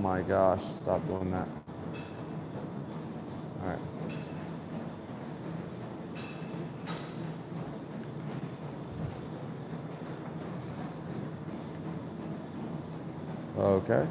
my gosh, stop doing that. All right. Okay.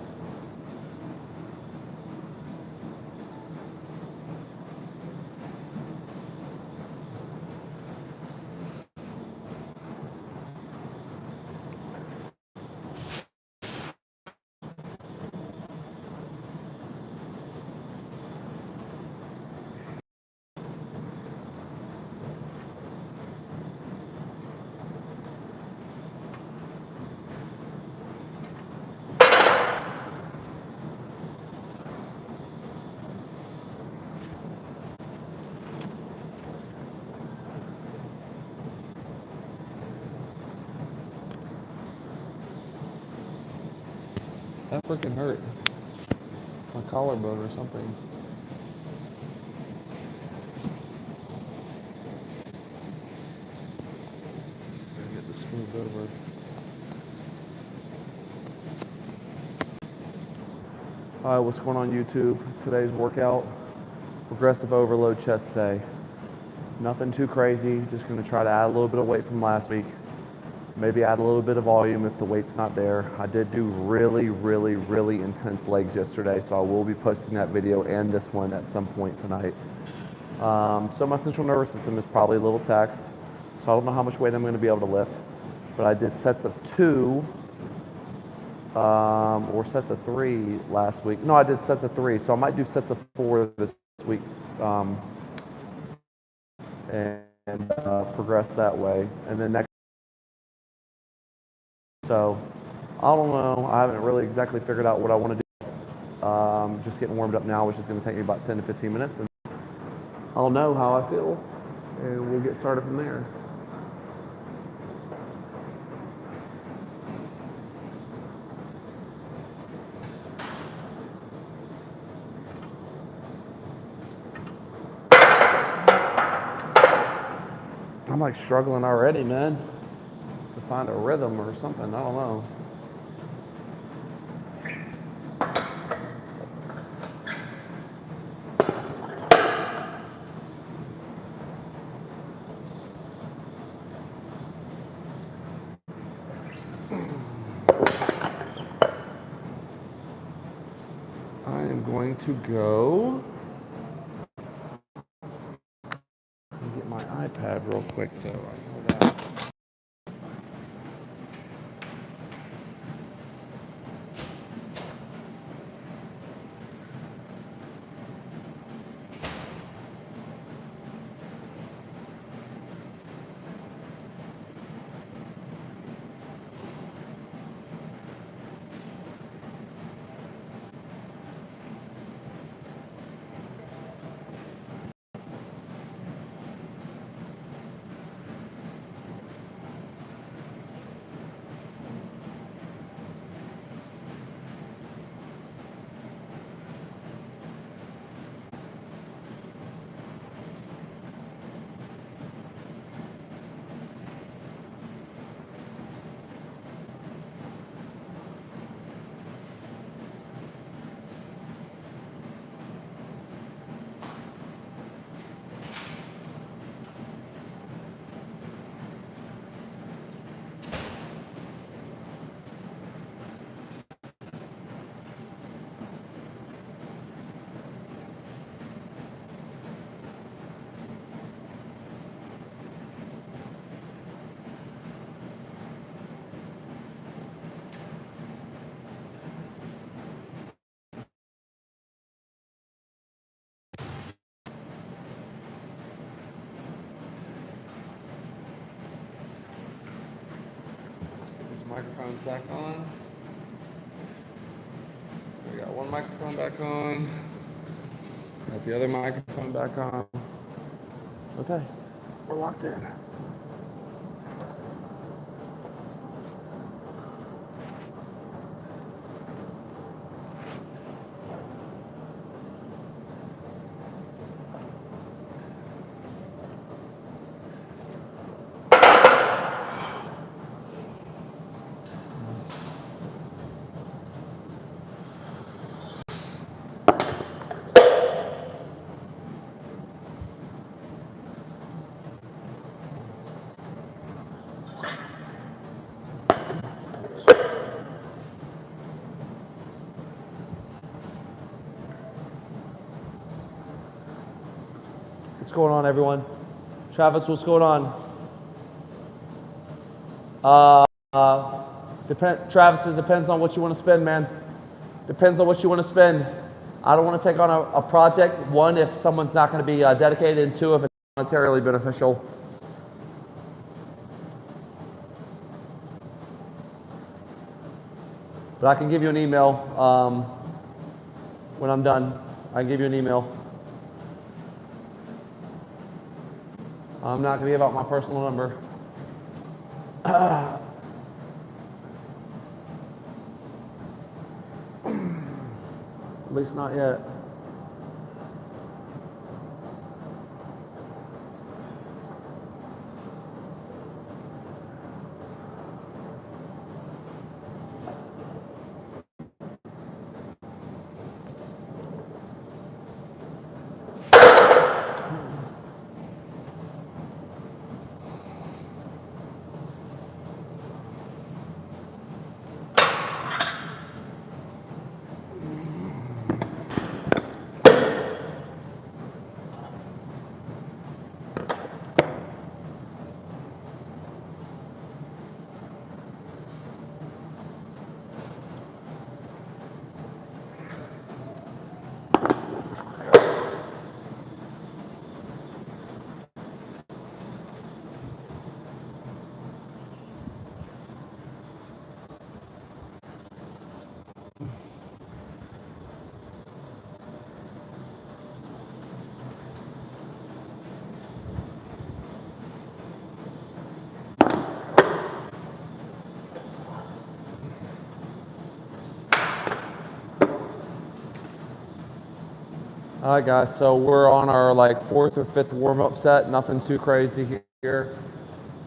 That freaking hurt. My collarbone or something. Gotta get this smoothed over. Hi, what's going on YouTube? Today's workout, progressive overload chest day. Nothing too crazy, just gonna try to add a little bit of weight from last week. Maybe add a little bit of volume if the weight's not there. I did do really intense legs yesterday, so I will be posting that video and this one at some point tonight. So my central nervous system is probably a little taxed, so I don't know how much weight I'm gonna be able to lift, but I did sets of 2 or sets of 3 last week. No, I did sets of 3, so I might do sets of 4 this week and progress that way. And then next, so I don't know. I haven't really exactly figured out what I want to do. Just getting warmed up now, which is going to take me about 10 to 15 minutes, and I'll know how I feel, and we'll get started from there. I'm like struggling already, man, to find a rhythm or something. I don't know. I am going to go and get my iPad real quick, though. I know that. Microphone's back on. We got one microphone back on. Got the other microphone back on. Okay, we're locked in. What's going on, everyone? Travis, what's going on? Travis, it depends on what you want to spend, man. Depends on what you want to spend. I don't want to take on a project, one, if someone's not going to be dedicated, and two, if it's monetarily beneficial. But I can give you an email when I'm done. I can give you an email. I'm not going to give out my personal number. At least not yet. All right, guys, so we're on our fourth or fifth warm-up set. Nothing too crazy here.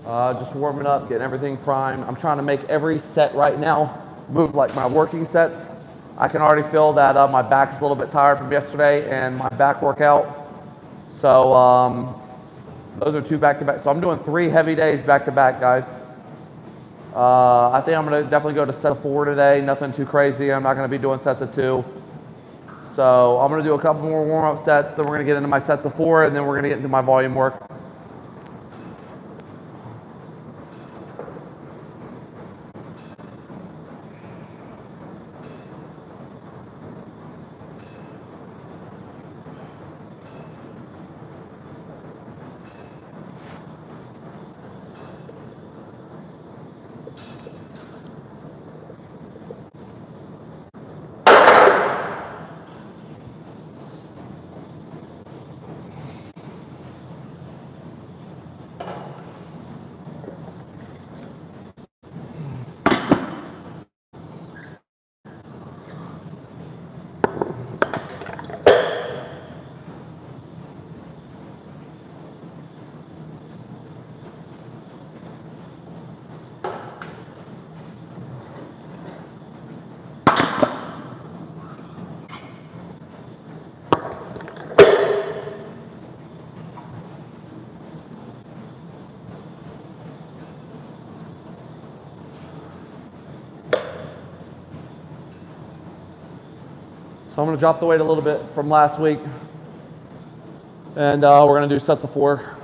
Just warming up, getting everything primed. I'm trying to make every set right now move like my working sets. I can already feel that my back's a little bit tired from yesterday and my back workout. So those are 2 back-to-back. So I'm doing 3 heavy days back-to-back, guys. I think I'm going to definitely go to set of 4 today. Nothing too crazy. I'm not going to be doing sets of 2. So I'm going to do a couple more warm-up sets, then we're going to get into my sets of 4, and then we're going to get into my volume work. So I'm going to drop the weight a little bit from last week, and we're going to do sets of 4.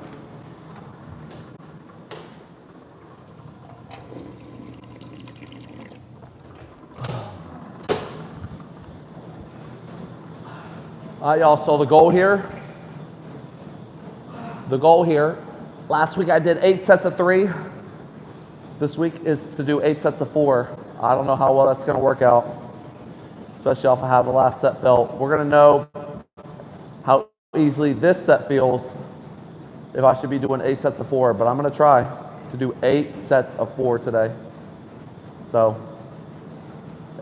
All right, y'all, so the goal here, last week I did 8 sets of 3. This week is to do 8 sets of 4. I don't know how well that's going to work out, especially off of how the last set felt. We're going to know how easily this set feels if I should be doing 8 sets of 4, but I'm going to try to do 8 sets of 4 today. So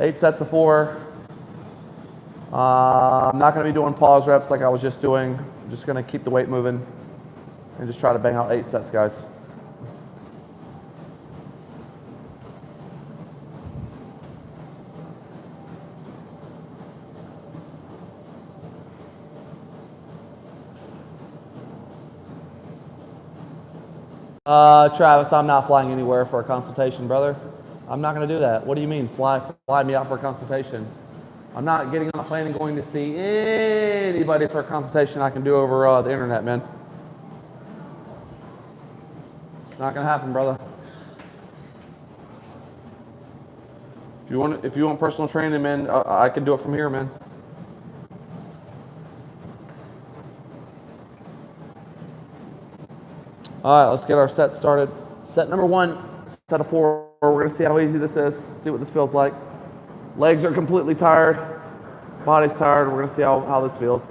8 sets of 4. I'm not going to be doing pause reps like I was just doing. I'm just going to keep the weight moving and just try to bang out 8 sets, guys. Travis, I'm not flying anywhere for a consultation, brother. I'm not going to do that. What do you mean, fly me out for a consultation? I'm not getting on a plane and going to see anybody for a consultation I can do over the internet, man. Not gonna happen, brother. If you want personal training, man, I can do it from here, man. All right, let's get our set started. Set number 1, set of 4. We're gonna see how easy this is, see what this feels like. Legs are completely tired, body's tired. We're gonna see how this feels.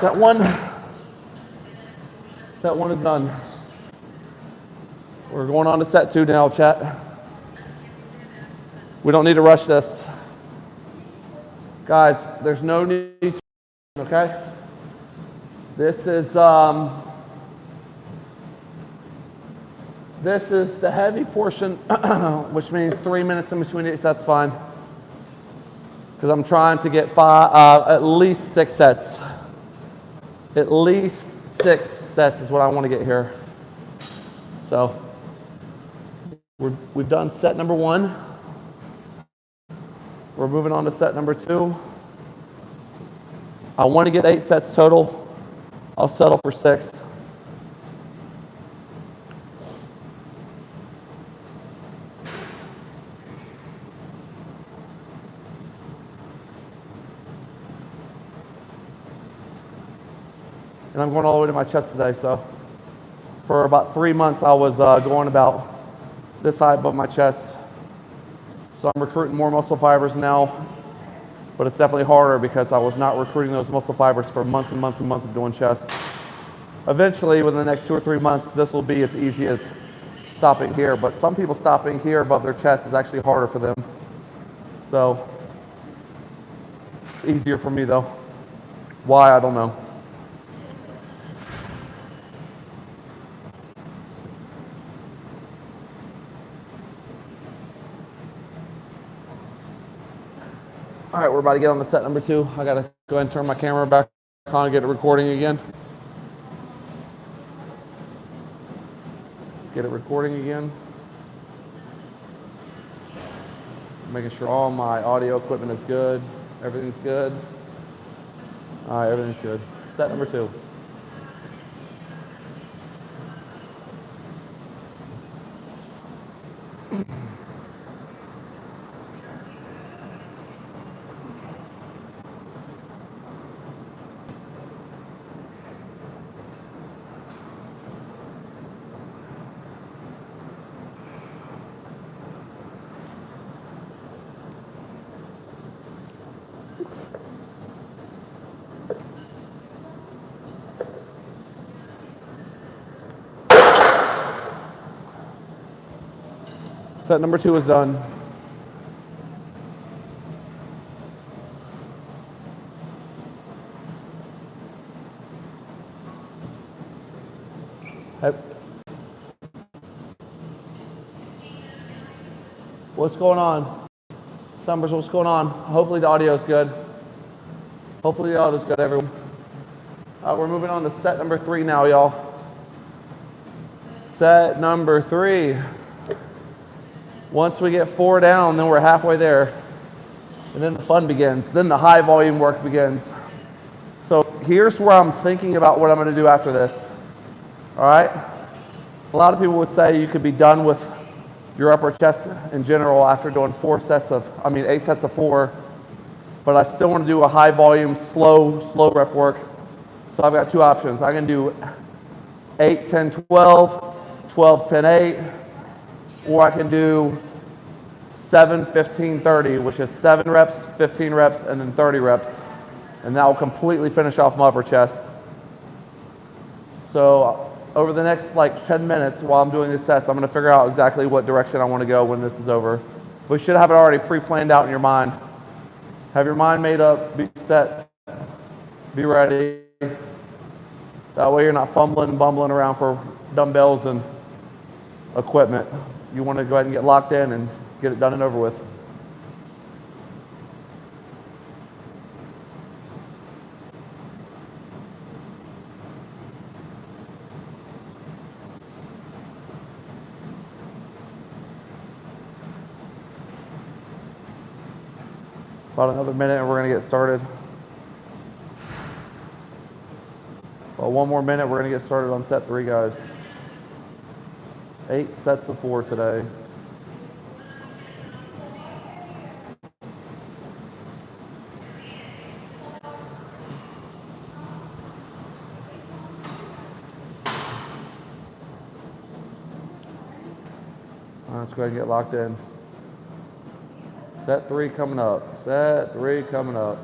Set one is done. We're going on to set 2 now, chat. We don't need to rush this. Guys, there's no need to, okay? This is the heavy portion, which means 3 minutes in between each. That's fine. Because I'm trying to get at least 6 sets. At least 6 sets is what I want to get here. So we've done set number 1. We're moving on to set number 2. I want to get 8 sets total. I'll settle for 6. And I'm going all the way to my chest today, so for about 3 months I was going about this high above my chest. So I'm recruiting more muscle fibers now, but it's definitely harder because I was not recruiting those muscle fibers for months and months and months of doing chest. Eventually, within the next 2 or 3 months, this will be as easy as stopping here, but some people stopping here above their chest is actually harder for them. So it's easier for me though. Why, I don't know. All right, we're about to get on to set number 2. I gotta go ahead and turn my camera back on and get it recording again. Let's get it recording again. Making sure all my audio equipment is good. Everything's good. All right, everything's good. Set number 2. Set number 2 is done. What's going on? Summers, what's going on? Hopefully the audio is good. Hopefully the audio is good, everyone. We're moving on to set number 3 now, y'all. Set number 3. Once we get 4 down, then we're halfway there. And then the fun begins. Then the high volume work begins. So here's where I'm thinking about what I'm going to do after this. All right? A lot of people would say you could be done with your upper chest in general after doing 8 sets of 4. But I still want to do a high volume, slow rep work. So I've got 2 options. I can do 8, 10, 12, 12, 10, 8. Or I can do 7, 15, 30, which is 7 reps, 15 reps, and then 30 reps. And that will completely finish off my upper chest. So over the next 10 minutes while I'm doing these sets, I'm going to figure out exactly what direction I want to go when this is over. But you should have it already pre-planned out in your mind. Have your mind made up, be set, be ready. That way you're not fumbling and bumbling around for dumbbells and equipment. You want to go ahead and get locked in and get it done and over with. About another minute and we're gonna get started. Well, one more minute, we're gonna get started on set 3, guys. 8 sets of 4 today. All right, let's go ahead and get locked in. Set 3 coming up. Set 3 coming up.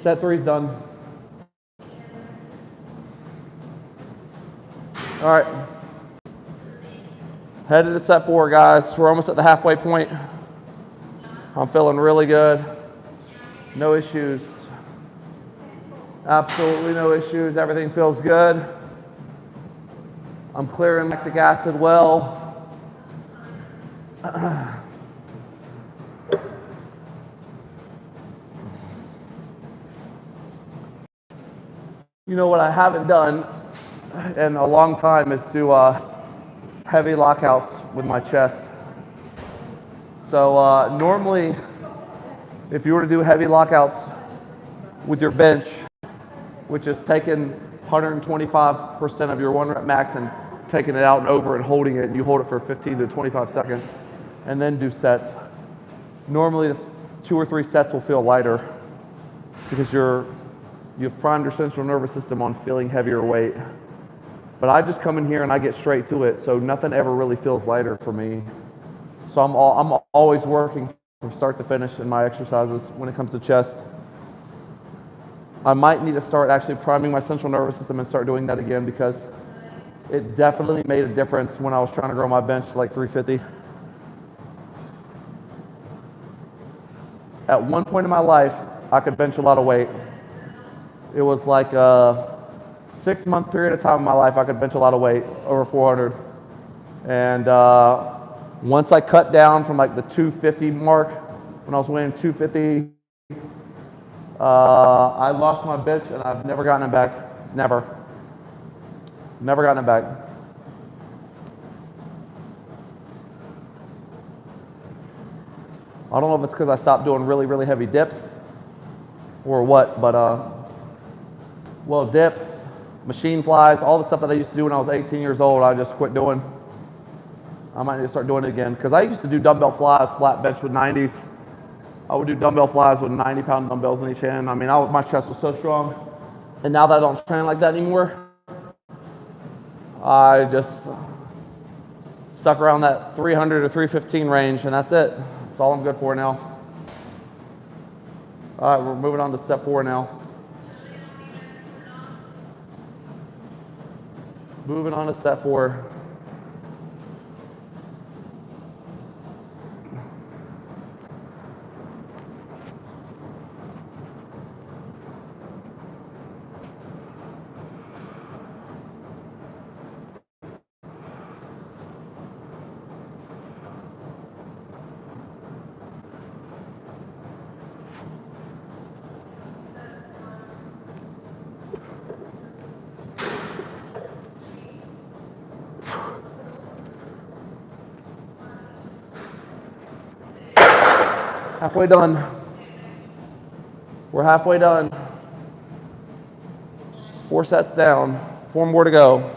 Set 3's done. All right. Headed to set 4, guys. We're almost at the halfway point. I'm feeling really good. No issues. Absolutely no issues. Everything feels good. I'm clearing lactic acid well. You know what I haven't done in a long time is do heavy lockouts with my chest. So normally, if you were to do heavy lockouts with your bench, which is taking 125% of your 1 rep max and taking it out and over and holding it, and you hold it for 15 to 25 seconds, and then do sets. Normally, the 2 or 3 sets will feel lighter because you've primed your central nervous system on feeling heavier weight. But I just come in here and I get straight to it, so nothing ever really feels lighter for me. So I'm always working from start to finish in my exercises when it comes to chest. I might need to start actually priming my central nervous system and start doing that again because it definitely made a difference when I was trying to grow my bench to like 350. At one point in my life, I could bench a lot of weight. It was like a 6-month period of time in my life I could bench a lot of weight, over 400. And once I cut down from like the 250 mark, when I was weighing 250, I lost my bench and I've never gotten it back. Never. Never gotten it back. I don't know if it's because I stopped doing really, really heavy dips or what, but well, dips, machine flies, all the stuff that I used to do when I was 18 years old, I just quit doing. I might need to start doing it again because I used to do dumbbell flies, flat bench with 90s. I would do dumbbell flies with 90-pound dumbbells in each hand. I mean, my chest was so strong. And now that I don't train like that anymore, I just stuck around that 300 to 315 range, and that's it. That's all I'm good for now. All right, we're moving on to step 4 now. Moving on to step 4. Halfway done. We're halfway done. 4 sets down, 4 more to go.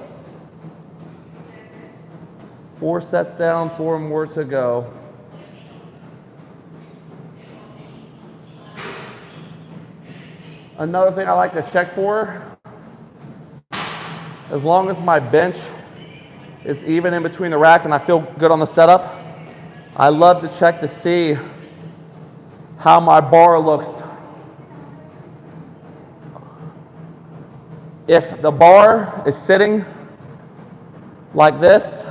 4 sets down, 4 more to go. Another thing I like to check for, as long as my bench is even in between the rack and I feel good on the setup, I love to check to see how my bar looks If the bar is sitting like this,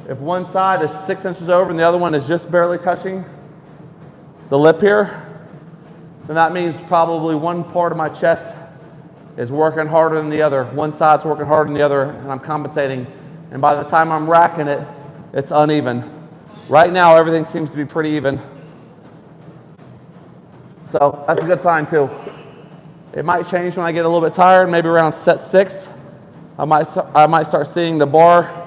if one side is 6 inches over and the other one is just barely touching the lip here, then that means probably one part of my chest is working harder than the other. One side's working harder than the other, and I'm compensating. And by the time I'm racking it, it's uneven. Right now, everything seems to be pretty even. So that's a good sign too. It might change when I get a little bit tired, maybe around set 6. I might start seeing the bar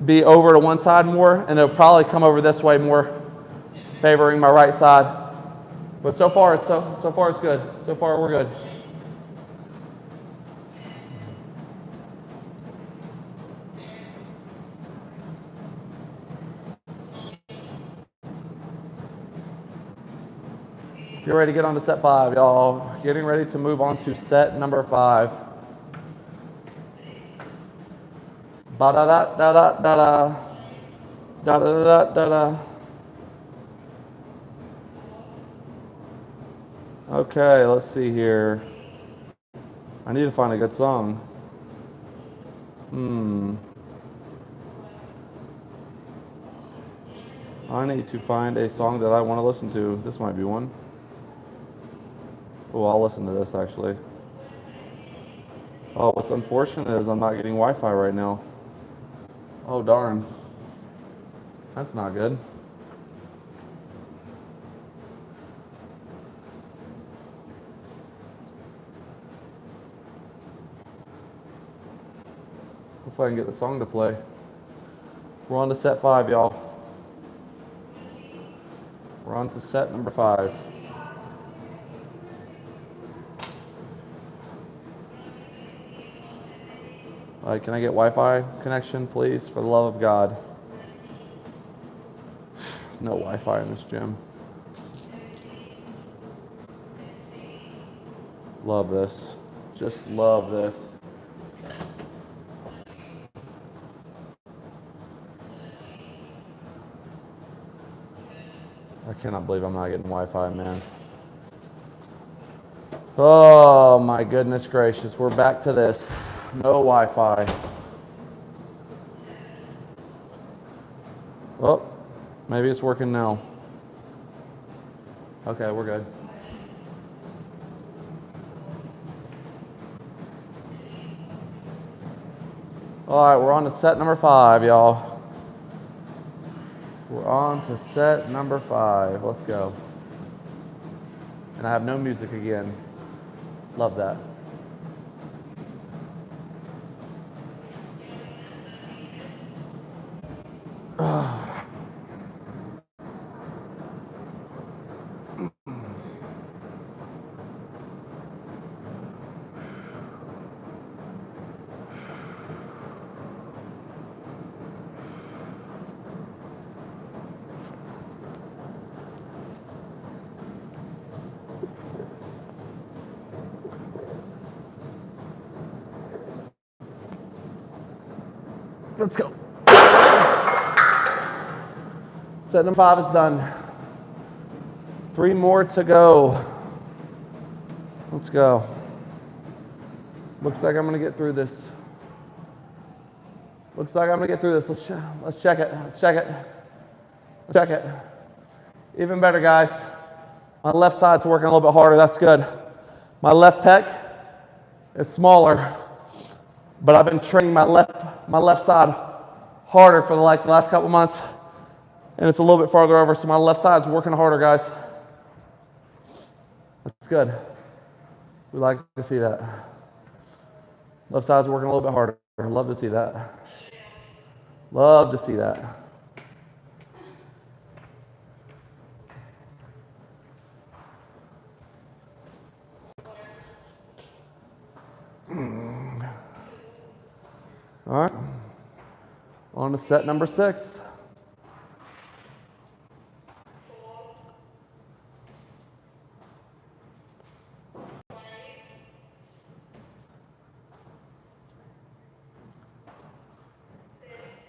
be over to one side more, and it'll probably come over this way more, favoring my right side. But so far it's good. So far we're good. Get ready to get on to set 5, y'all. Getting ready to move on to set number 5. Ba-da-da-da-da-da-da. Da-da-da-da-da-da. Okay, let's see here. I need to find a good song. I need to find a song that I want to listen to. This might be one. Oh, I'll listen to this actually. Oh, what's unfortunate is I'm not getting Wi-Fi right now. Oh, darn. That's not good. Hopefully I can get the song to play. We're on to set 5, y'all. We're on to set number 5. All right, can I get Wi-Fi connection, please, for the love of God? No Wi-Fi in this gym. Love this. Just love this. I cannot believe I'm not getting Wi-Fi, man. Oh, my goodness gracious. We're back to this. No Wi-Fi. Oh, maybe it's working now. Okay, we're good. All right, we're on to set number 5, y'all. We're on to set number 5. Let's go. And I have no music again. Love that. Let's go. Set number 5 is done. 3 more to go. Let's go. Looks like I'm going to get through this. Let's check it. Even better, guys. My left side's working a little bit harder. That's good. My left pec is smaller, but I've been training my left side harder for the last couple months, and it's a little bit farther over, so my left side's working harder, guys. That's good. We like to see that. Left side's working a little bit harder. Love to see that. Love to see that. All right, on to set number 6.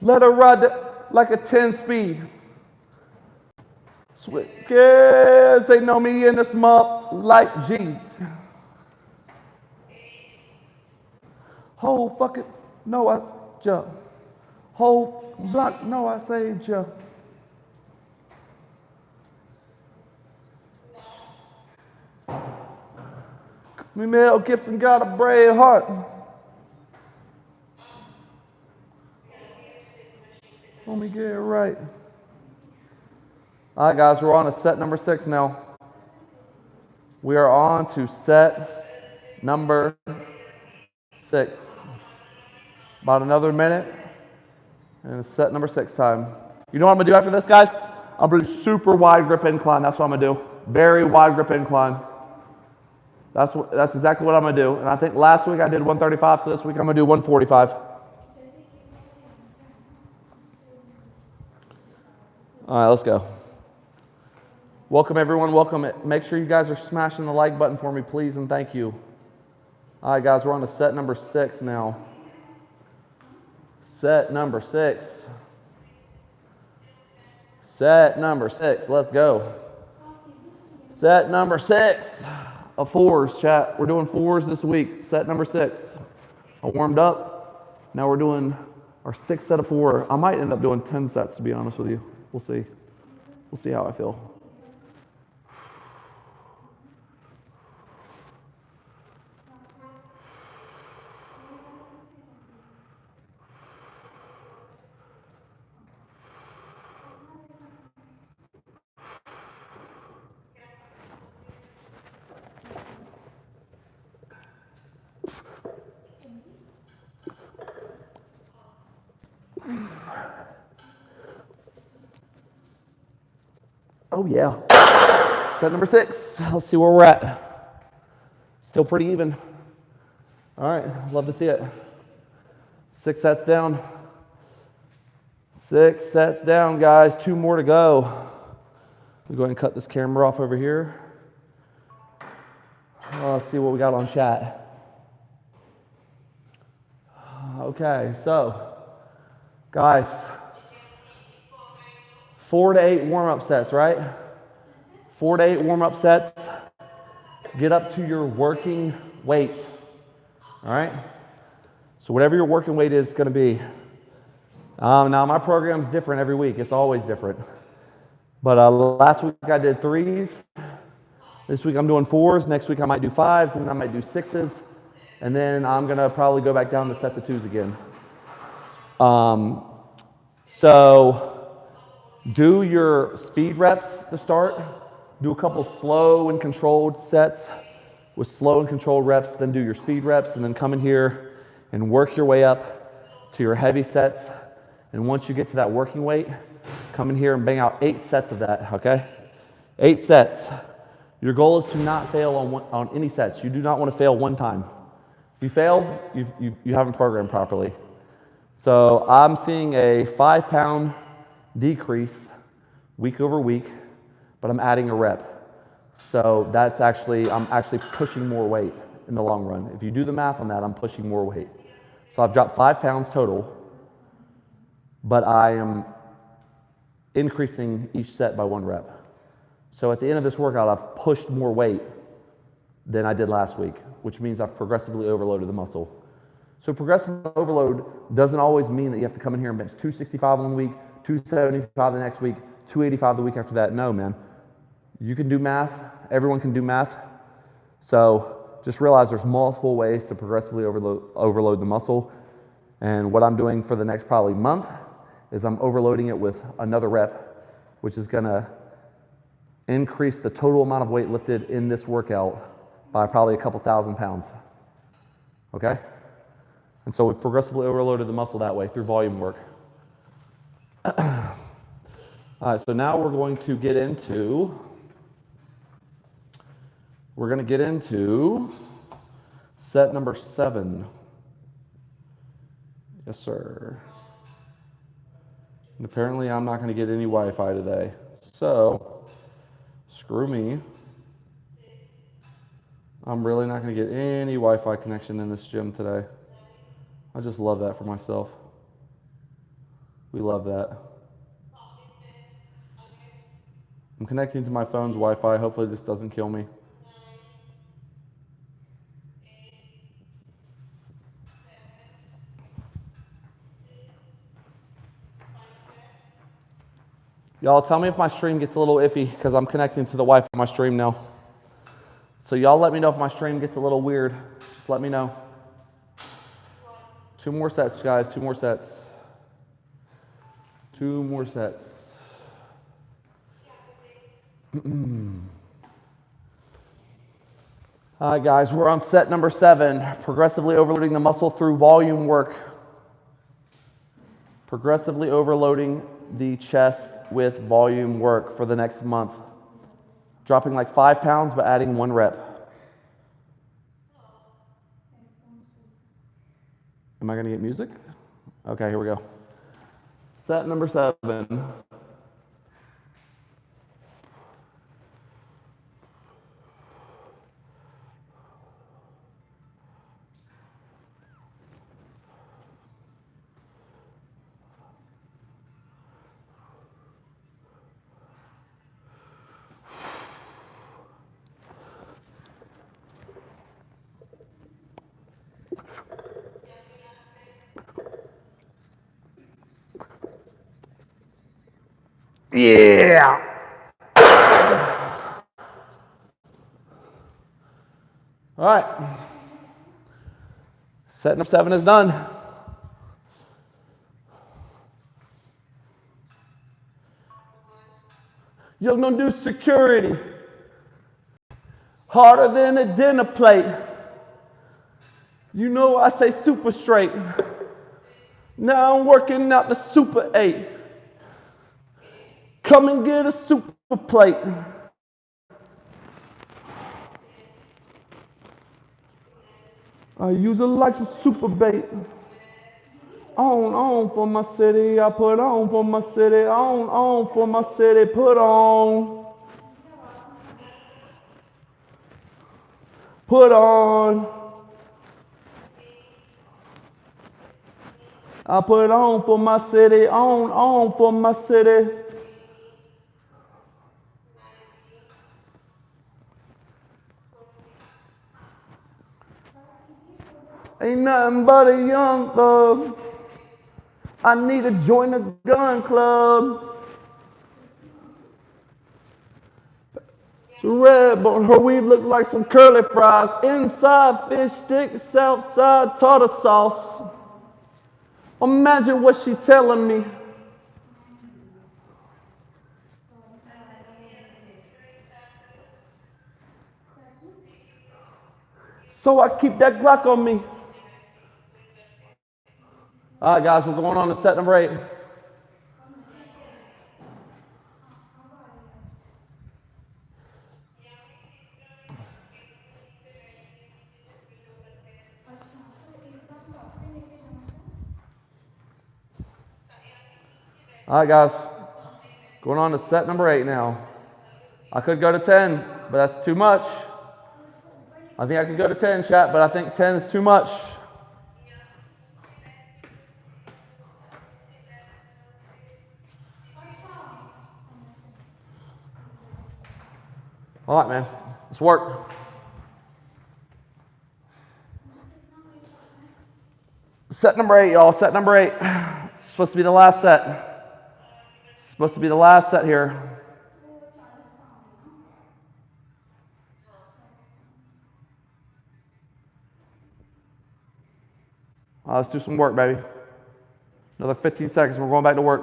Let her ride like a 10 speed. Sweet kids, they know me in this mop like G's. fucking, no, I jump. Whole block, no, I saved you. Me, Mel Gibson got a brave heart. Let me get it right. All right, guys, we're on to set number 6 now. We are on to set number 6. About another minute, and it's set number 6 time. You know what I'm gonna do after this, guys? I'm gonna do super wide grip incline. That's what I'm gonna do. Very wide grip incline. That's exactly what I'm gonna do. And I think last week I did 135, so this week I'm gonna do 145. All right, let's go. Welcome, everyone. Welcome. Make sure you guys are smashing the like button for me, please, and thank you. All right, guys, we're on to set number 6 now. Set number 6. Set number 6. Let's go. Set number 6 of 4s, chat. We're doing 4s this week. Set number 6. I warmed up. Now we're doing our 6th set of 4. I might end up doing 10 sets, to be honest with you. We'll see. We'll see how I feel. Oh yeah. Set number 6. Let's see where we're at. Still pretty even. All right, love to see it. 6 sets down. 6 sets down, guys. 2 more to go. We'll go ahead and cut this camera off over here. Let's see what we got on chat. Okay, so, guys, 4 to 8 warm-up sets, right? 4 to 8 warm-up sets. Get up to your working weight, all right? So whatever your working weight is going to be. Now, my program's different every week. It's always different. But last week I did 3s. This week I'm doing 4s. Next week I might do 5s, and then I might do 6s. And then I'm going to probably go back down to sets of 2s again. So do your speed reps to start. Do a couple slow and controlled sets with slow and controlled reps. Then do your speed reps, and then come in here and work your way up to your heavy sets. And once you get to that working weight, come in here and bang out 8 sets of that, okay? 8 sets. Your goal is to not fail on any sets. You do not want to fail one time. If you fail, you haven't programmed properly. So I'm seeing a 5-pound decrease week over week, but I'm adding a rep. So that's I'm actually pushing more weight in the long run. If you do the math on that, I'm pushing more weight. So I've dropped 5 pounds total, but I am increasing each set by 1 rep. So at the end of this workout, I've pushed more weight than I did last week, which means I've progressively overloaded the muscle. So progressive overload doesn't always mean that you have to come in here and bench 265 one week, 275 the next week, 285 the week after that. No, man. You can do math. Everyone can do math. So just realize there's multiple ways to progressively overload the muscle. And what I'm doing for the next probably month is I'm overloading it with another rep, which is going to increase the total amount of weight lifted in this workout by probably a couple thousand pounds. Okay? And so we've progressively overloaded the muscle that way through volume work. All right, so now we're going to get into set number 7. Yes, sir. And apparently I'm not going to get any Wi-Fi today. So, screw me. I'm really not going to get any Wi-Fi connection in this gym today. I just love that for myself. We love that. I'm connecting to my phone's Wi-Fi. Hopefully this doesn't kill me. Y'all tell me if my stream gets a little iffy because I'm connecting to the Wi-Fi on my stream now. So y'all let me know if my stream gets a little weird. Just let me know. 2 more sets, guys. 2 more sets. 2 more sets. All right, guys, we're on set number 7, progressively overloading the muscle through volume work. Progressively overloading the chest with volume work for the next month. Dropping like 5 pounds, but adding 1 rep. Am I gonna get music? Okay, here we go. Set number 7. Yeah. All right. Set number 7 is done. You're gonna do security. Harder than a dinner plate. You know I say super straight. Now I'm working out the super 8. Come and get a super plate. I use it like a super bait. On for my city. I put on for my city. On for my city. Put on. Put on. I put on for my city. On for my city. Ain't nothing but a young thug. I need to join the gun club. Red, but her weave look like some curly fries. Inside fish sticks, outside tartar sauce. Imagine what she telling me. So I keep that Glock on me. All right, guys, we're going on to set number 8. All right, guys, going on to set number 8 now. I could go to 10, but that's too much. I think I could go to 10, chat, but I think 10 is too much. All right, man, let's work. Set number 8, y'all, set number 8. It's supposed to be the last set. It's supposed to be the last set here. Let's do some work, baby. Another 15 seconds, we're going back to work.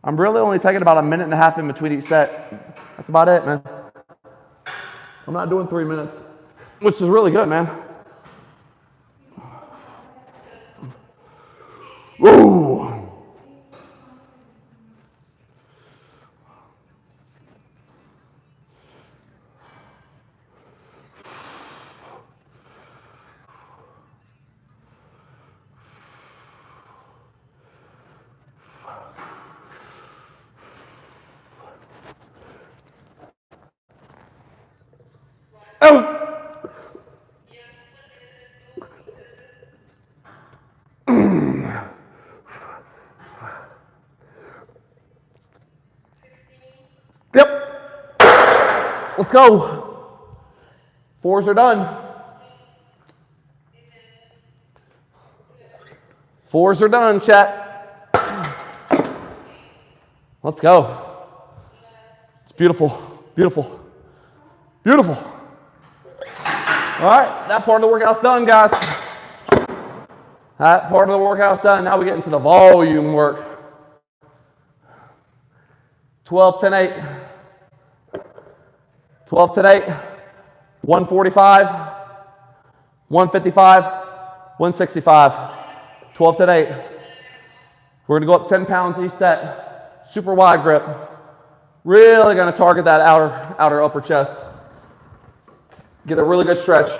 I'm really only taking about 1.5 minutes in between each set. That's about it, man. I'm not doing 3 minutes, which is really good, man. Woo! Oh! Yep. Let's go. 4s are done. 4s are done, chat. Let's go. It's beautiful, beautiful, beautiful. All right, that part of the workout's done, guys. That part of the workout's done. Now we get into the volume work. 12, 10, 8. 12, 10, 8. 145, 155, 165. 12, 10, 8. We're gonna go up 10 pounds each set. Super wide grip. Really gonna target that outer upper chest. Get a really good stretch.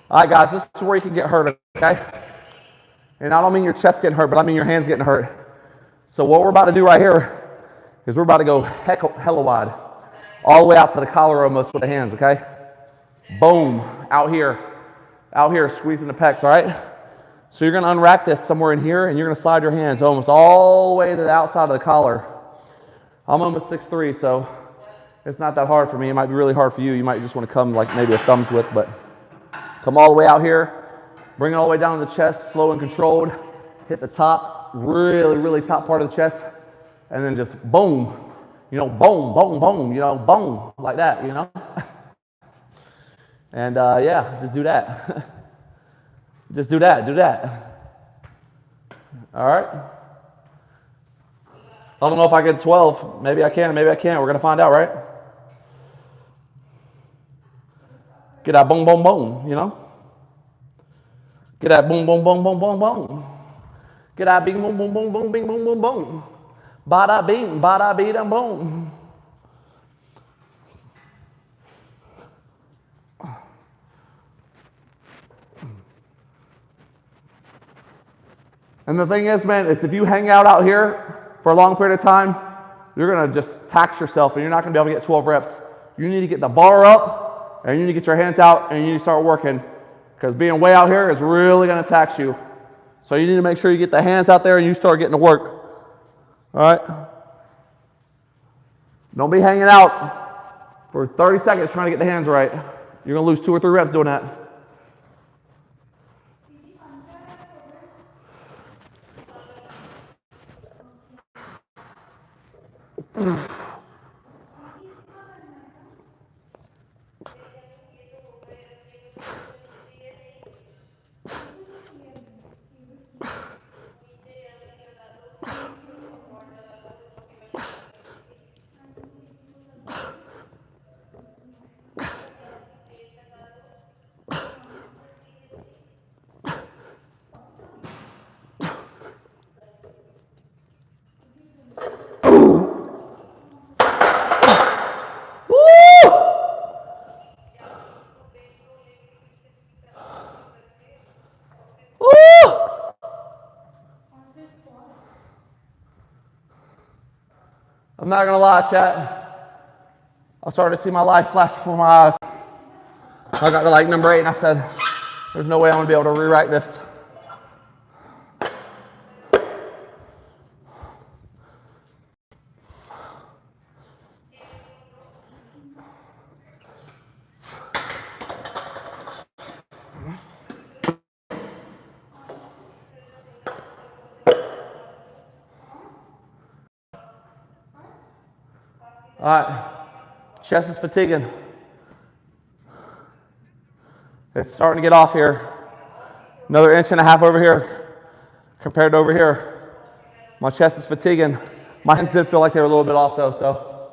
All right, guys, this is where you can get hurt, okay? And I don't mean your chest getting hurt, but I mean your hands getting hurt. So what we're about to do right here is we're about to go hella wide, all the way out to the collar almost with the hands, okay? Boom, out here, squeezing the pecs, all right? So you're gonna unrack this somewhere in here, and you're gonna slide your hands almost all the way to the outside of the collar. I'm almost 6'3", so it's not that hard for me. It might be really hard for you. You might just wanna come like maybe a thumb's width, but come all the way out here, bring it all the way down to the chest, slow and controlled. Hit the top, really, really top part of the chest, and then just boom, you know, boom, boom, boom, you know, boom, like that, you know? And yeah, just do that. Just do that, do that. All right? I don't know if I get 12. Maybe I can, maybe I can't. We're gonna find out, right? Get that boom, boom, boom, you know? Get that boom, boom, boom, boom, boom, boom. Get that bing, boom, boom, boom, boom, bing, boom, boom, boom. Bada bing, bada bing, boom. And the thing is, man, is if you hang out here for a long period of time, you're gonna just tax yourself and you're not gonna be able to get 12 reps. You need to get the bar up and you need to get your hands out and you need to start working, because being way out here is really gonna tax you. So you need to make sure you get the hands out there and you start getting to work. All right? Don't be hanging out for 30 seconds trying to get the hands right. You're gonna lose 2 or 3 reps doing that. I'm not gonna lie, chat. I started to see my life flash before my eyes. I got to like number 8 and I said, there's no way I'm gonna be able to rewrite this. All right, chest is fatiguing. It's starting to get off here. Another 1.5 inches over here compared to over here. My chest is fatiguing. My hands did feel like they were a little bit off though, so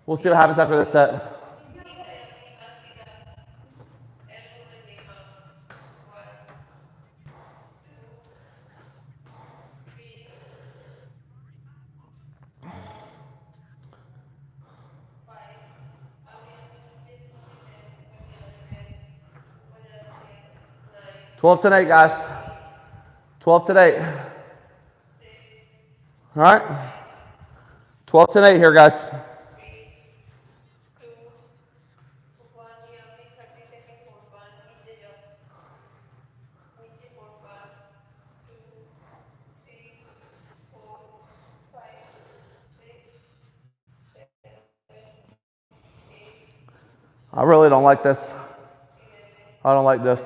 we'll see what happens after this set. Twelve to 8, guys. 12 to 8. All right. 12 to 8 here, guys. I really don't like this. I don't like this.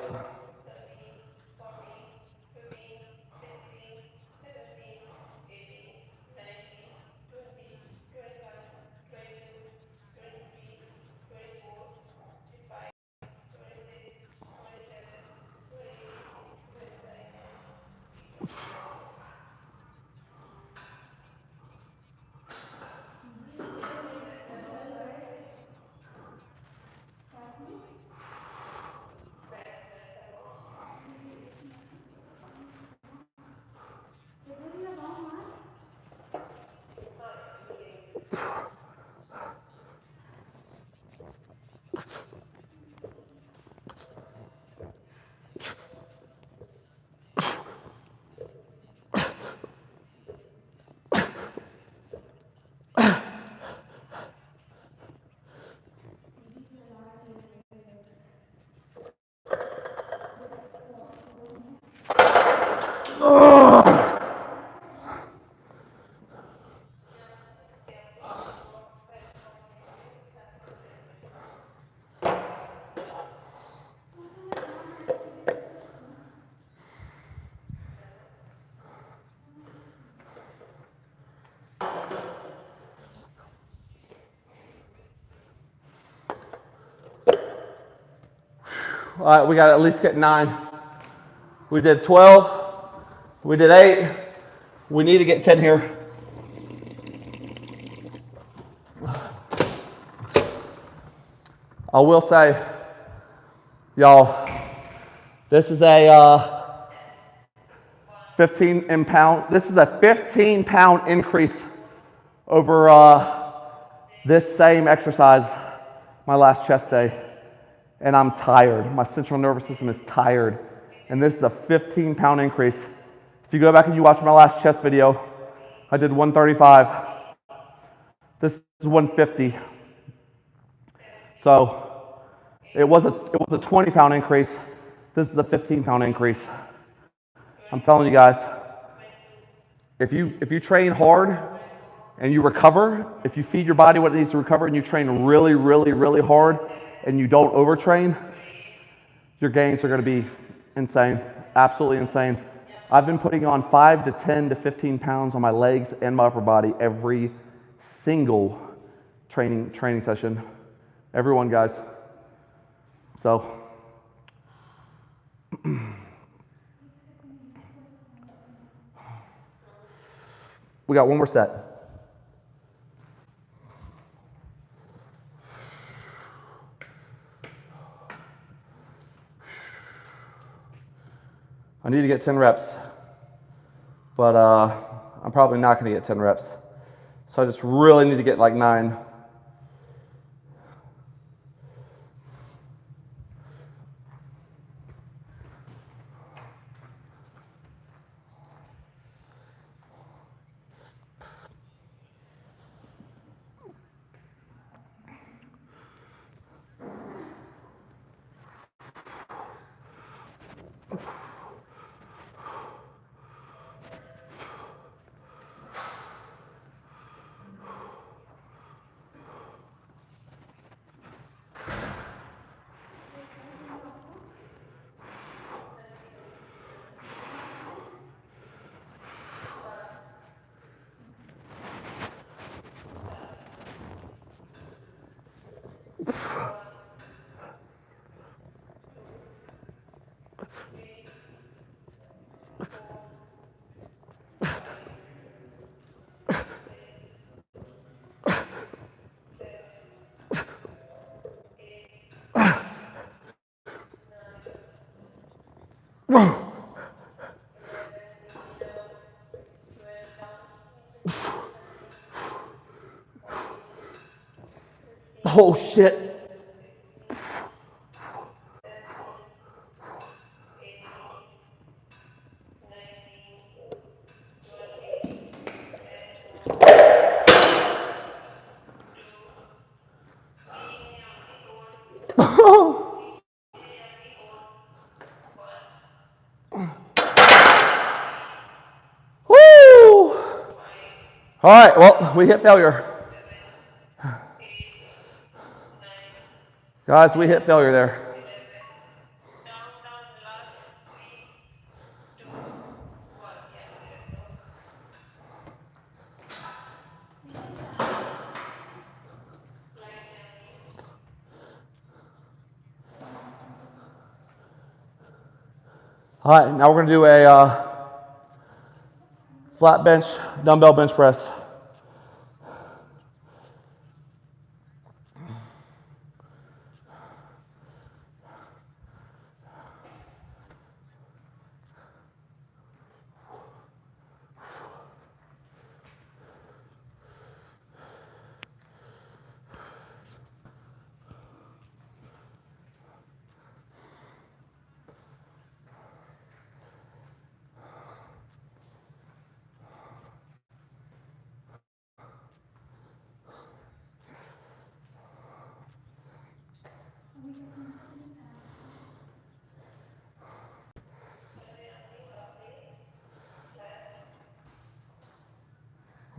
All right, we got to at least get 9. We did 12. We did 8. We need to get 10 here. I will say, y'all, this is a 15-pound. This is a 15-pound increase over this same exercise, my last chest day. And I'm tired. My central nervous system is tired. And this is a 15-pound increase. If you go back and you watch my last chest video, I did 135. This is 150. So it was a 20-pound increase. This is a 15-pound increase. I'm telling you guys, if you train hard and you recover, if you feed your body what it needs to recover and you train really, really, really hard and you don't overtrain, your gains are going to be insane, absolutely insane. I've been putting on 5 to 10 to 15 pounds on my legs and my upper body every single training session. Everyone, guys. So, we got one more set. I need to get 10 reps, but I'm probably not going to get 10 reps. So I just really need to get like 9. Oh shit. Woo! All right, well, we hit failure. Guys, we hit failure there. All right, now we're going to do a Flat bench, dumbbell bench press.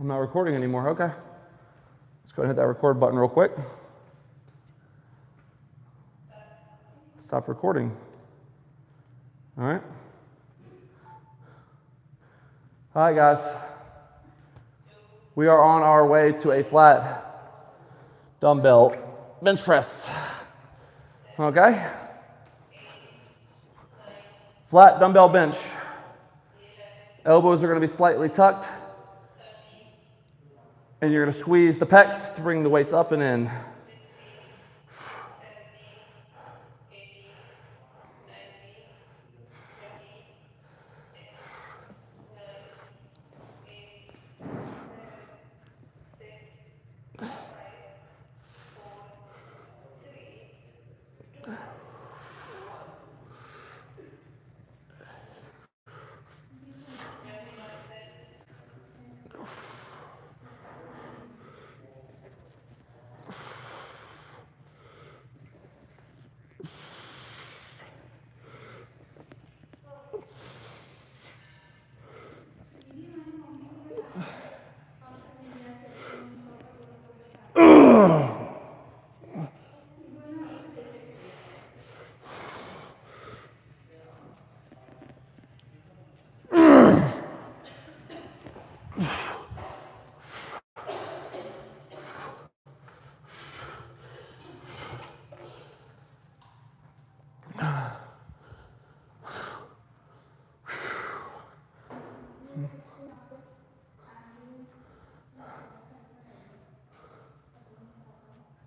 I'm not recording anymore, okay. Let's go ahead and hit that record button real quick. Stop recording. All right. All right, guys. We are on our way to a flat dumbbell bench press. Okay? Flat dumbbell bench. Elbows are going to be slightly tucked. And you're going to squeeze the pecs to bring the weights up and in.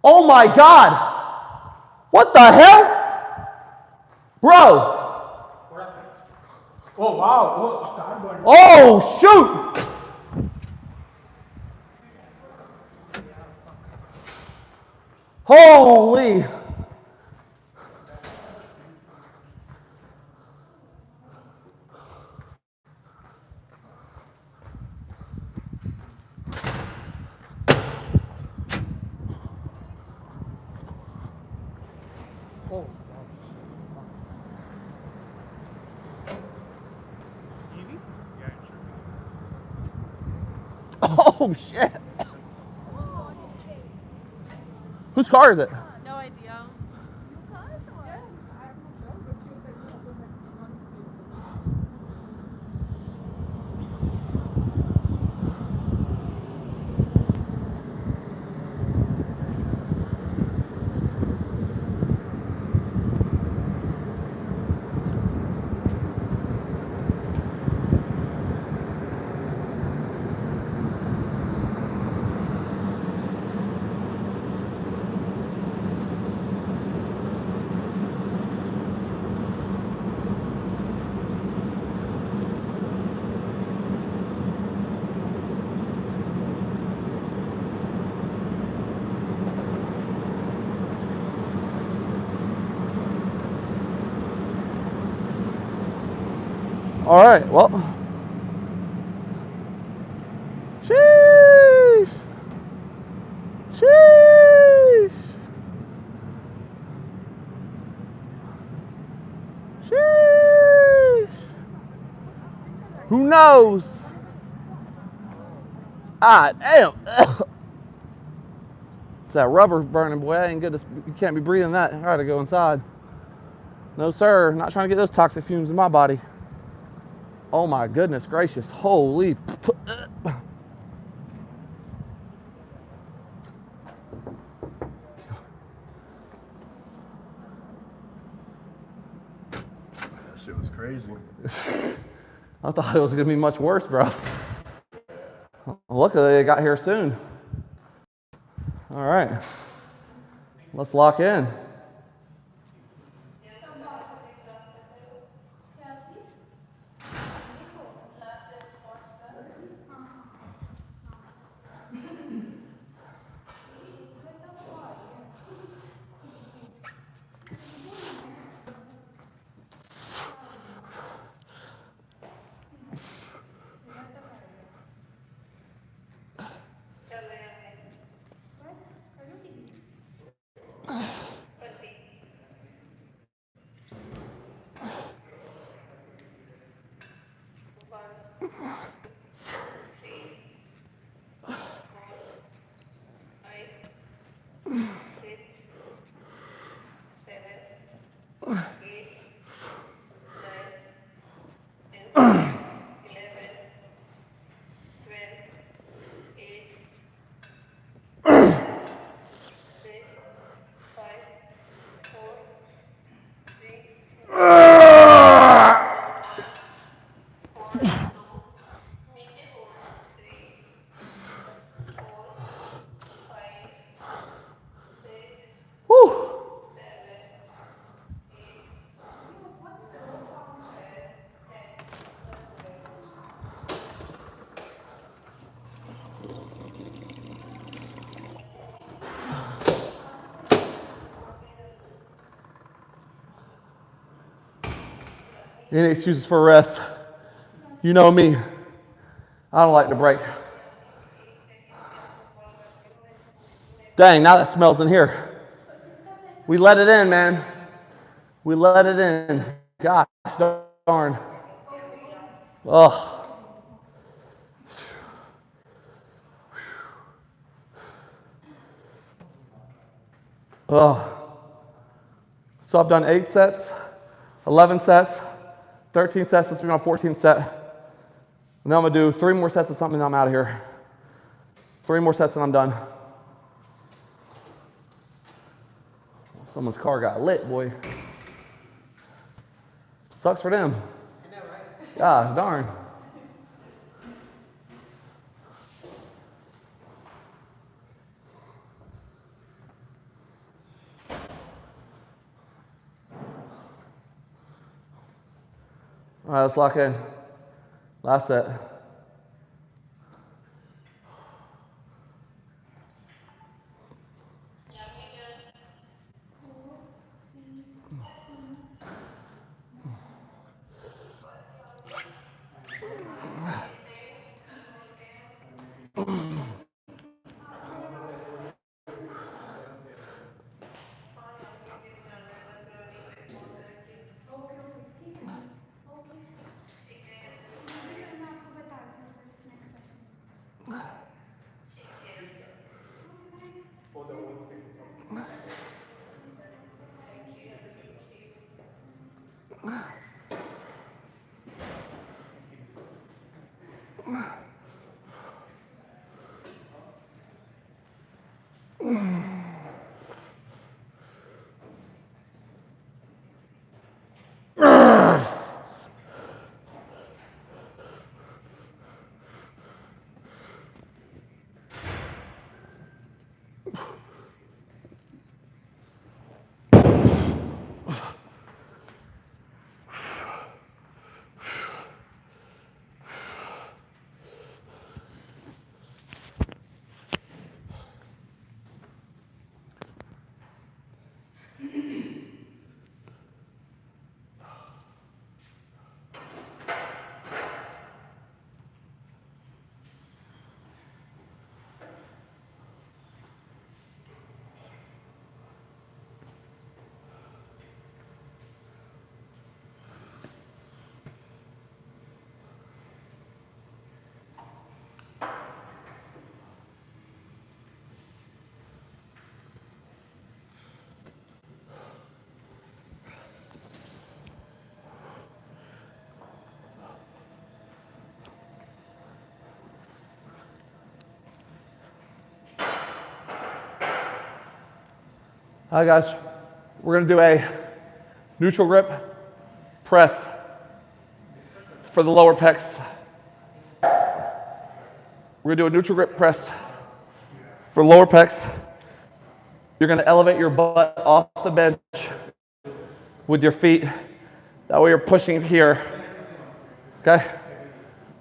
Oh my God! What the hell? Bro! Oh wow! Oh shoot! Holy! Oh shit! Whose car is it? No idea. All right, well. Sheesh. Sheesh. Sheesh. Who knows? Ah, damn. It's that rubber burning, boy. That ain't good. You can't be breathing that. I gotta go inside. No, sir. Not trying to get those toxic fumes in my body. Oh my goodness gracious. Holy. That shit was crazy. I thought it was gonna be much worse, bro. Luckily, they got here soon. All right. Let's lock in. Whew. Any excuses for rest? You know me. I don't like to break. Dang, now that smells in here. We let it in, man. We let it in. Gosh darn. Ugh. Ugh. So I've done 8 sets, 11 sets, 13 sets. This will be my 14th set. And then I'm going to do 3 more sets of something and I'm out of here. 3 more sets and I'm done. Someone's car got lit, boy. Sucks for them. I know, right? Gosh darn. All right, let's lock in. Last set. All right, guys, we're going to do a neutral grip press for the lower pecs. We're gonna do a neutral grip press for lower pecs. You're gonna elevate your butt off the bench with your feet. That way you're pushing here, okay?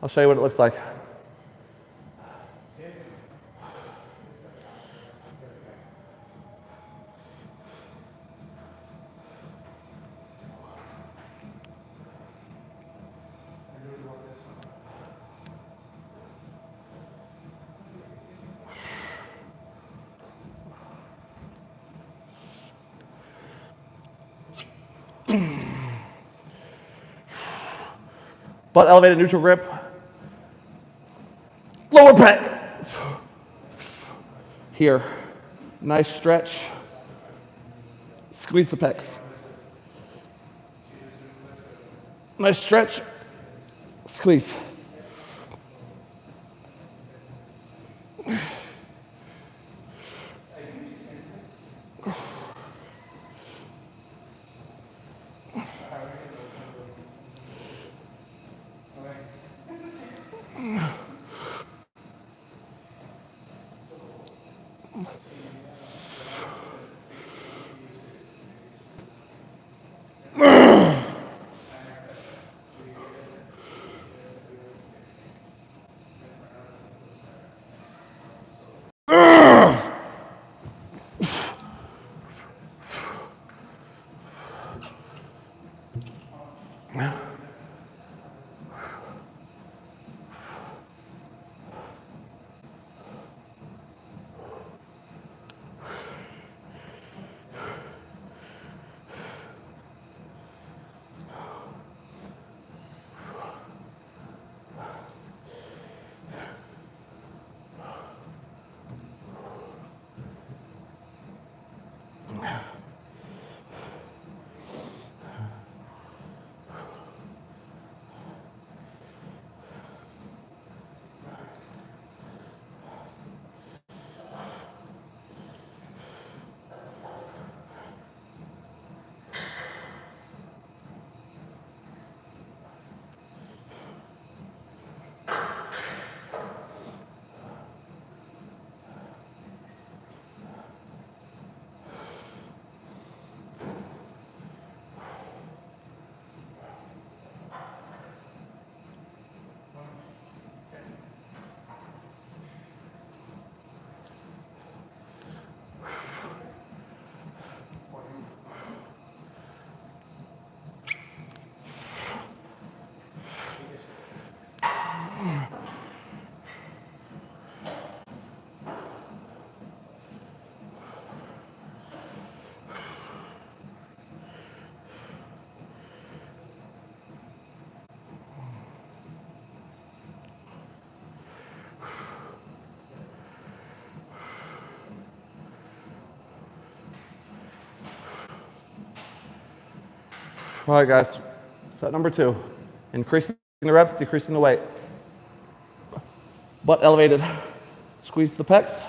I'll show you what it looks like. Butt elevated, neutral grip. Lower pec. Here. Nice stretch. Squeeze the pecs. Nice stretch. Squeeze. All right, guys. Set number 2. Increasing the reps, decreasing the weight. Butt elevated. Squeeze the pecs.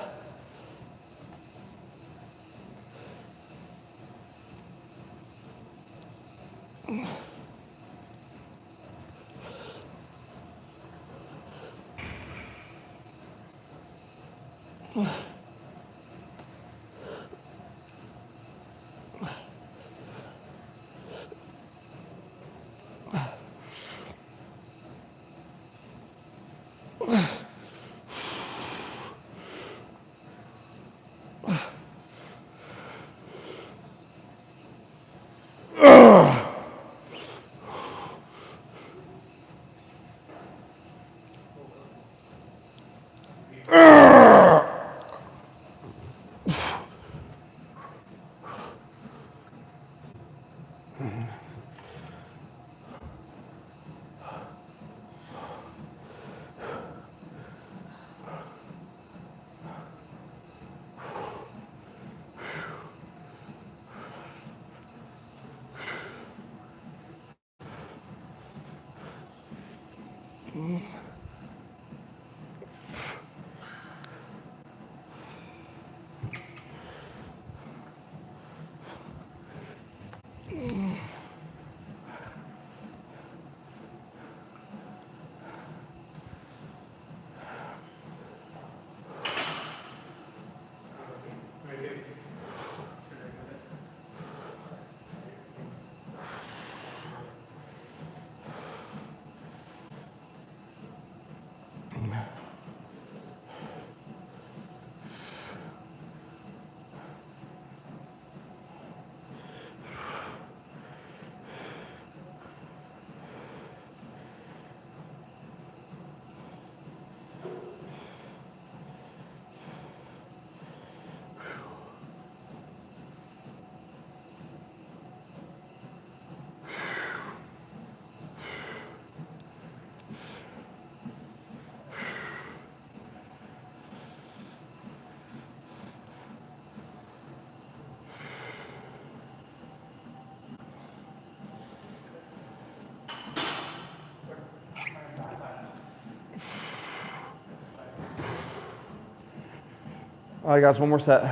All right, guys, one more set.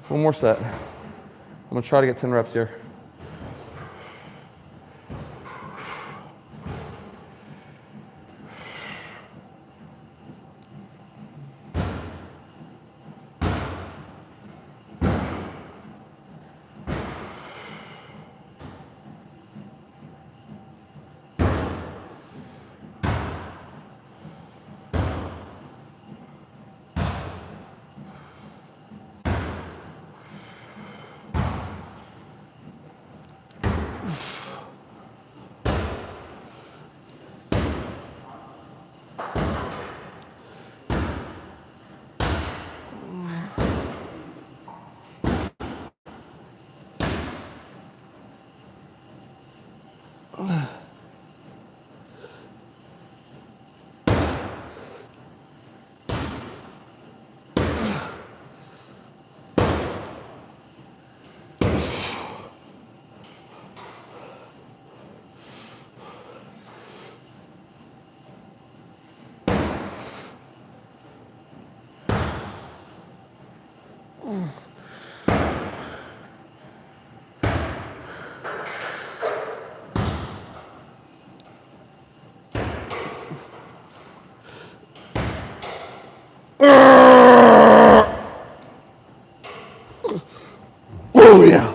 One more set. I'm gonna try to get 10 reps here. Oh yeah.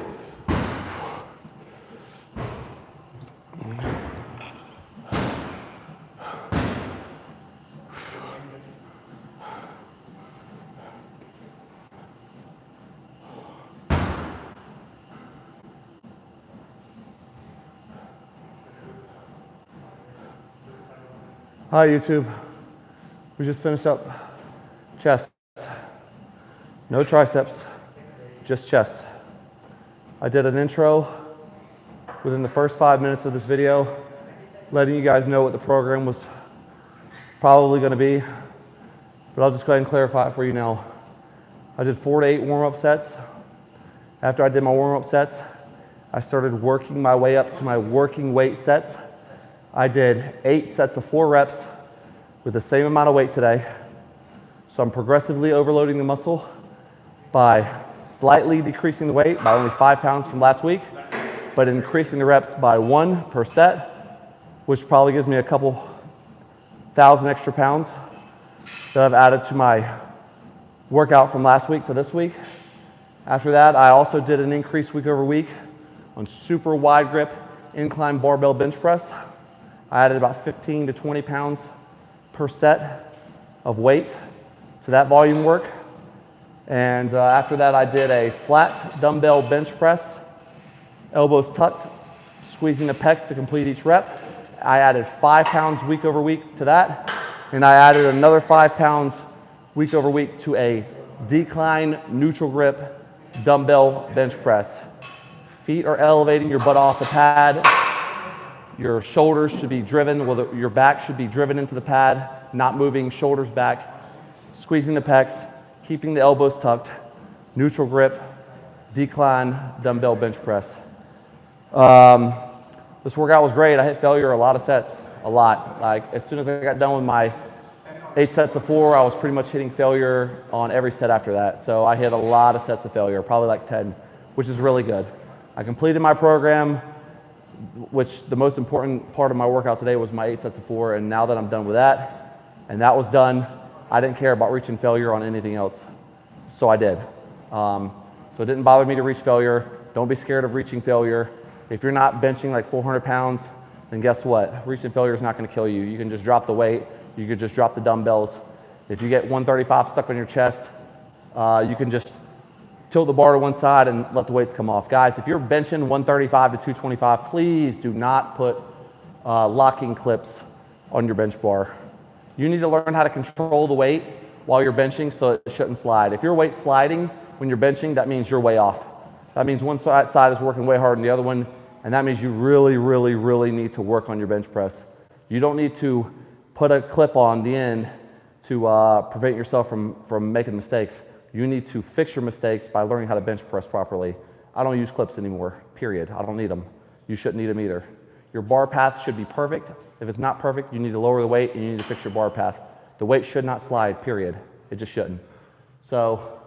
Hi YouTube. We just finished up chest. No triceps, just chest. I did an intro within the first 5 minutes of this video, letting you guys know what the program was probably gonna be, but I'll just go ahead and clarify it for you now. I did 4 to 8 warm-up sets. After I did my warm-up sets, I started working my way up to my working weight sets. I did 8 sets of 4 reps with the same amount of weight today. So I'm progressively overloading the muscle by slightly decreasing the weight by only 5 pounds from last week, but increasing the reps by 1 per set, which probably gives me a couple thousand extra pounds that I've added to my workout from last week to this week. After that, I also did an increase week over week on super wide grip incline barbell bench press. I added about 15 to 20 pounds per set of weight to that volume work. And after that, I did a flat dumbbell bench press, elbows tucked, squeezing the pecs to complete each rep. I added 5 pounds week over week to that. And I added another 5 pounds week over week to a decline neutral grip dumbbell bench press. Feet are elevating your butt off the pad. Your shoulders should be driven, well, your back should be driven into the pad, not moving, shoulders back, squeezing the pecs, keeping the elbows tucked, neutral grip, decline, dumbbell bench press. This workout was great. I hit failure a lot of sets, a lot. Like as soon as I got done with my 8 sets of 4, I was pretty much hitting failure on every set after that. So I hit a lot of sets of failure, probably like 10, which is really good. I completed my program, which the most important part of my workout today was my 8 sets of 4, and now that I'm done with that, and that was done, I didn't care about reaching failure on anything else, so I did. So it didn't bother me to reach failure. Don't be scared of reaching failure. If you're not benching like 400 pounds, then guess what? Reaching failure is not gonna kill you. You can just drop the weight, you can just drop the dumbbells. If you get 135 stuck on your chest, you can just tilt the bar to one side and let the weights come off. Guys, if you're benching 135 to 225, please do not put locking clips on your bench bar. You need to learn how to control the weight while you're benching so it shouldn't slide. If your weight's sliding when you're benching, that means you're way off. That means one side is working way harder than the other one, and that means you really, really, really need to work on your bench press. You don't need to put a clip on the end to prevent yourself from making mistakes. You need to fix your mistakes by learning how to bench press properly. I don't use clips anymore, period. I don't need them. You shouldn't need them either. Your bar path should be perfect. If it's not perfect, you need to lower the weight and you need to fix your bar path. The weight should not slide, period. It just shouldn't. So,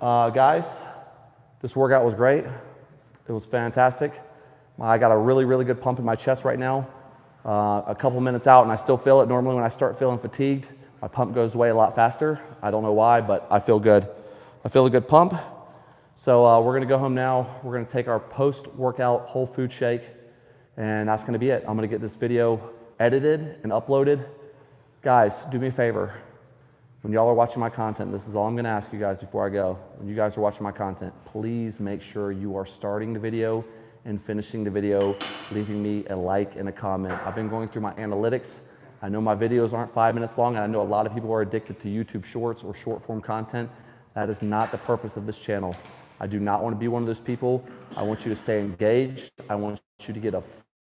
guys, this workout was great. It was fantastic. I got a really, really good pump in my chest right now. A couple minutes out and I still feel it. Normally when I start feeling fatigued, my pump goes away a lot faster. I don't know why, but I feel good. I feel a good pump. So we're gonna go home now. We're gonna take our post-workout whole food shake, and that's gonna be it. I'm gonna get this video edited and uploaded. Guys, do me a favor. When y'all are watching my content, this is all I'm gonna ask you guys before I go. When you guys are watching my content, please make sure you are starting the video and finishing the video, leaving me a like and a comment. I've been going through my analytics. I know my videos aren't 5 minutes long, and I know a lot of people are addicted to YouTube Shorts or short form content. That is not the purpose of this channel. I do not want to be one of those people. I want you to stay engaged. I want you to get a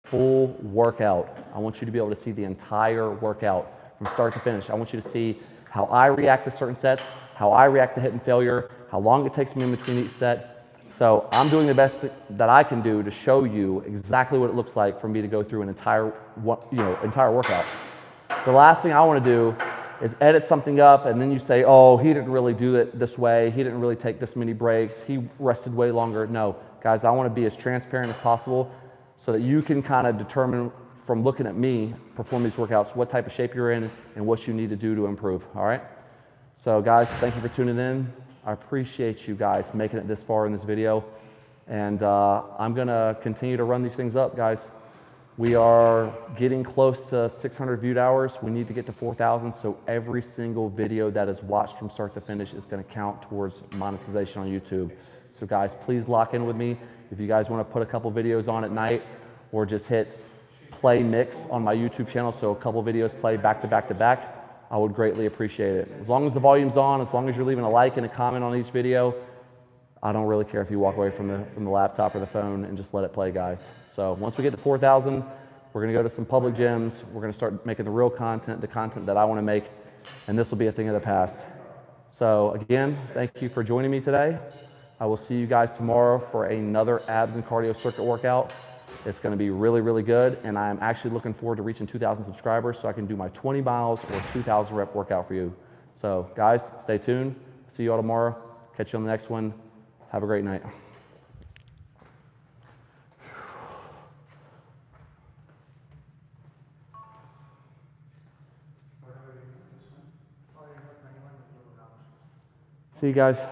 full workout. I want you to be able to see the entire workout from start to finish. I want you to see how I react to certain sets, how I react to hitting failure, how long it takes me in between each set. So I'm doing the best that I can do to show you exactly what it looks like for me to go through an entire workout. The last thing I want to do is edit something up and then you say, oh, he didn't really do it this way. He didn't really take this many breaks. He rested way longer. No, guys, I want to be as transparent as possible so that you can kind of determine from looking at me perform these workouts, what type of shape you're in and what you need to do to improve, all right? So guys, thank you for tuning in. I appreciate you guys making it this far in this video. And I'm gonna continue to run these things up, guys. We are getting close to 600 viewed hours. We need to get to 4,000, so every single video that is watched from start to finish is gonna count towards monetization on YouTube. So guys, please lock in with me. If you guys wanna put a couple videos on at night or just hit play mix on my YouTube channel, so a couple videos play back to back to back, I would greatly appreciate it. As long as the volume's on, as long as you're leaving a like and a comment on each video, I don't really care if you walk away from the laptop or the phone and just let it play, guys. So once we get to 4,000, we're gonna go to some public gyms. We're gonna start making the real content, the content that I wanna make, and this will be a thing of the past. So again, thank you for joining me today. I will see you guys tomorrow for another abs and cardio circuit workout. It's gonna be really, really good, and I'm actually looking forward to reaching 2,000 subscribers so I can do my 20 miles or 2,000 rep workout for you. So guys, stay tuned. See you all tomorrow. Catch you on the next one. Have a great night. See you guys.